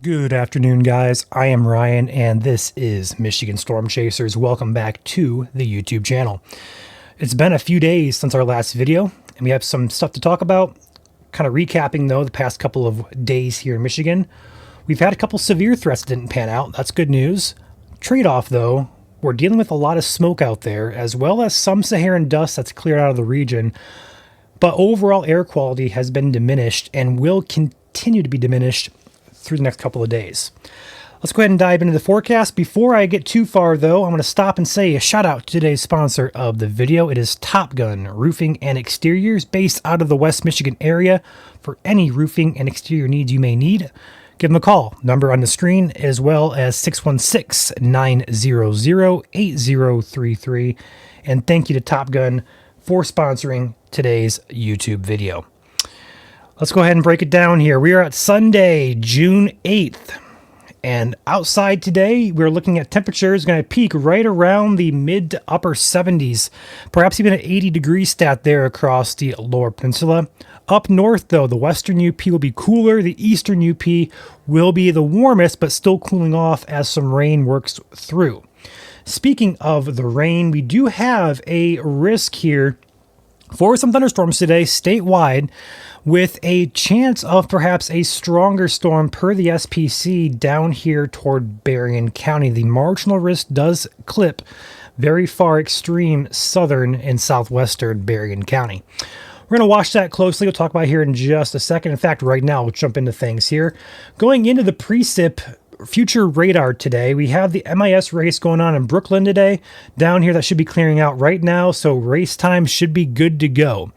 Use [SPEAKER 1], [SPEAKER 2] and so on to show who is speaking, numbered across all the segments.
[SPEAKER 1] Good afternoon, guys. I am Ryan, and this is Michigan Storm Chasers. Welcome back to the YouTube channel. It's been a few days since our last video, and we have some stuff to talk about. Kind of recapping, though, the past couple of days here in Michigan. We've had a couple severe threats that didn't pan out. That's good news. Trade-off, though, we're dealing with a lot of smoke out there, as well as some Saharan dust that's cleared out of the region. But overall air quality has been diminished and will continue to be diminished through the next couple of days. Let's go ahead and dive into the forecast. Before I get too far, though, I'm going to stop and say a shout out to today's sponsor of the video. It is Top Gun Roofing and Exteriors, based out of the West Michigan area. For any roofing and exterior needs you may need, give them a call. Number on the screen, as well as 616-900-8033. And thank you to Top Gun for sponsoring today's YouTube video. Let's go ahead and break it down here. We are at Sunday, June 8th. And outside today, we're looking at temperatures going to peak right around the mid to upper 70s. Perhaps even an 80-degree stat there across the lower peninsula. Up north, though, the western UP will be cooler. The eastern UP will be the warmest, but still cooling off as some rain works through. Speaking of the rain, we do have a risk here for some thunderstorms today statewide, with a chance of perhaps a stronger storm per the SPC down here toward Berrien County. The marginal risk does clip very far extreme southern and southwestern Berrien County. We're going to watch that closely. We'll talk about it here in just a second. In fact, right now, we'll jump into things here. Going into the precip future radar today, we have the MIS race going on in Brooklyn today. Down here, that should be clearing out right now, so race time should be good to go.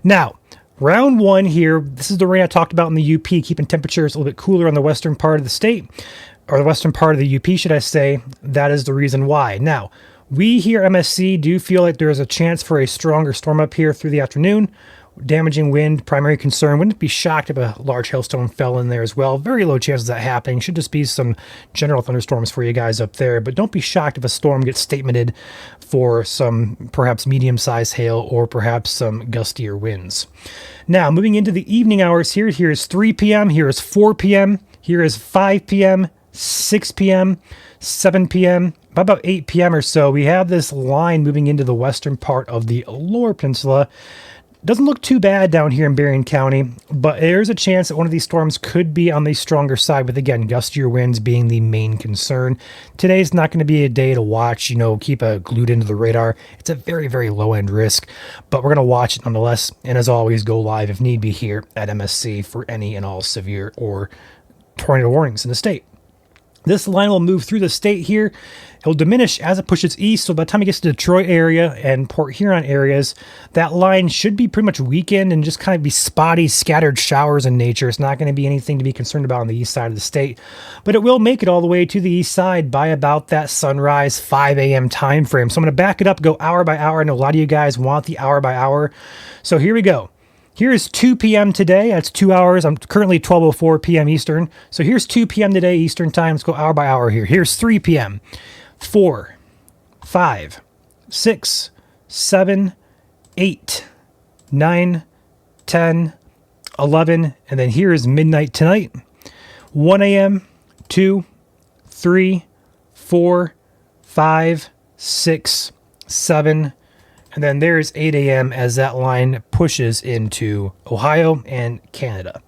[SPEAKER 1] Now, round one here, this is the rain I talked about in the UP, keeping temperatures a little bit cooler on the western part of the state, or the western part of the UP, should I say. That is the reason why. Now, we here at MSC do feel like there is a chance for a stronger storm up here through the afternoon. Damaging wind, primary concern. Wouldn't be shocked if a large hailstone fell in there as well. Very low chances of that happening. Should just be some general thunderstorms for you guys up there. But don't be shocked if a storm gets statemented for some perhaps medium-sized hail or perhaps some gustier winds. Now, moving into the evening hours here. Here is 3 p.m. Here is 4 p.m. Here is 5 p.m., 6 p.m., 7 p.m., about 8 p.m. or so. We have this line moving into the western part of the lower peninsula. Doesn't look too bad down here in Berrien County, but there's a chance that one of these storms could be on the stronger side, with, again, gustier winds being the main concern. Today's not going to be a day to watch, keep glued into the radar. It's a very, very low-end risk, but we're going to watch it nonetheless, and as always, go live if need be here at MSC for any and all severe or tornado warnings in the state. This line will move through the state here. It'll diminish as it pushes east, so by the time it gets to the Detroit area and Port Huron areas, that line should be pretty much weakened and just kind of be spotty, scattered showers in nature. It's not going to be anything to be concerned about on the east side of the state, but it will make it all the way to the east side by about that sunrise 5 a.m. time frame. So I'm going to back it up, go hour by hour. I know a lot of you guys want the hour by hour, so here we go. Here's 2 p.m. today. That's 2 hours. I'm currently 12:04 p.m. Eastern. So here's 2 p.m. today Eastern time. Let's go hour by hour here. Here's 3 p.m. 4, 5, 6, 7, 8, 9, 10, 11. And then here is midnight tonight. 1 a.m., 2, 3, 4, 5, 6, 7, and then there's 8 a.m. as that line pushes into Ohio and Canada.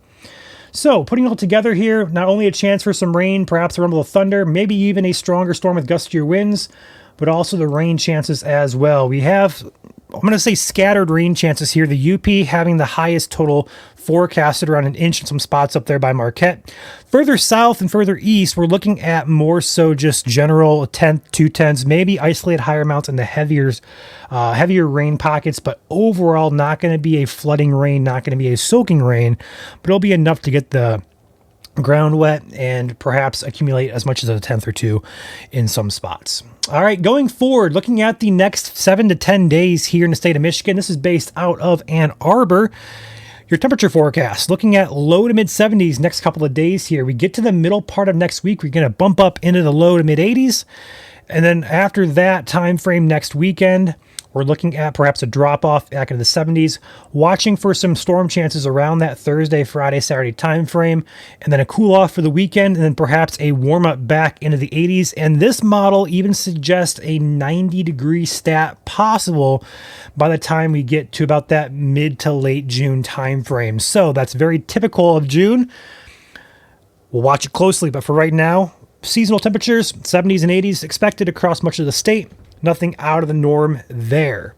[SPEAKER 1] So, putting it all together here, not only a chance for some rain, perhaps a rumble of thunder, maybe even a stronger storm with gustier winds, but also the rain chances as well. We have, I'm going to say, scattered rain chances here. The UP having the highest total forecasted, around an inch in some spots up there by Marquette. Further south and further east, we're looking at more so just general 1/10, 2/10s, maybe isolated higher amounts in the heavier rain pockets, but overall not going to be a flooding rain, not going to be a soaking rain, but it'll be enough to get the ground wet and perhaps accumulate as much as a 1/10 or 2 in some spots. All right, going forward, looking at the next 7 to 10 days here in the state of Michigan. This is based out of Ann Arbor. Your temperature forecast, looking at low to mid 70s next couple of days here. We get to the middle part of next week, we're going to bump up into the low to mid 80s. And then after that time frame next weekend, We're looking at perhaps a drop-off back into the 70s, watching for some storm chances around that Thursday, Friday, Saturday time frame, and then a cool-off for the weekend, and then perhaps a warm-up back into the 80s. And this model even suggests a 90-degree stat possible by the time we get to about that mid to late June time frame. So that's very typical of June. We'll watch it closely, but for right now, seasonal temperatures, 70s and 80s expected across much of the state. Nothing out of the norm there.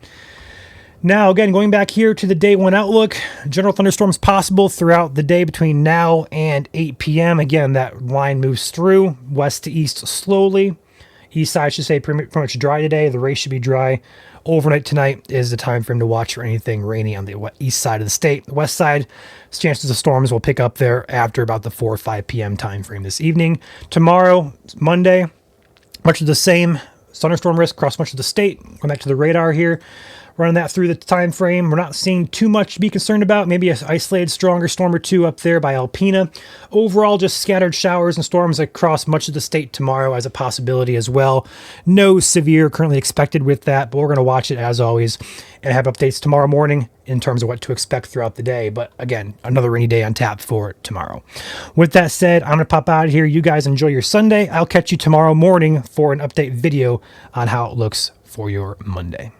[SPEAKER 1] Now, again, going back here to the day one outlook, general thunderstorms possible throughout the day between now and 8 p.m. Again, that line moves through west to east slowly. East side should stay pretty much dry today. The race should be dry. Overnight tonight is the time frame to watch for anything rainy on the east side of the state. The west side, chances of storms will pick up there after about the 4 or 5 p.m. time frame this evening. Tomorrow, Monday, much of the same. Thunderstorm risk across much of the state. Going back to the radar here, running that through the time frame. We're not seeing too much to be concerned about. Maybe an isolated stronger storm or two up there by Alpena. Overall, just scattered showers and storms across much of the state tomorrow as a possibility as well. No severe currently expected with that, but we're going to watch it as always and have updates tomorrow morning in terms of what to expect throughout the day. But again, another rainy day on tap for tomorrow. With that said, I'm going to pop out of here. You guys enjoy your Sunday. I'll catch you tomorrow morning for an update video on how it looks for your Monday.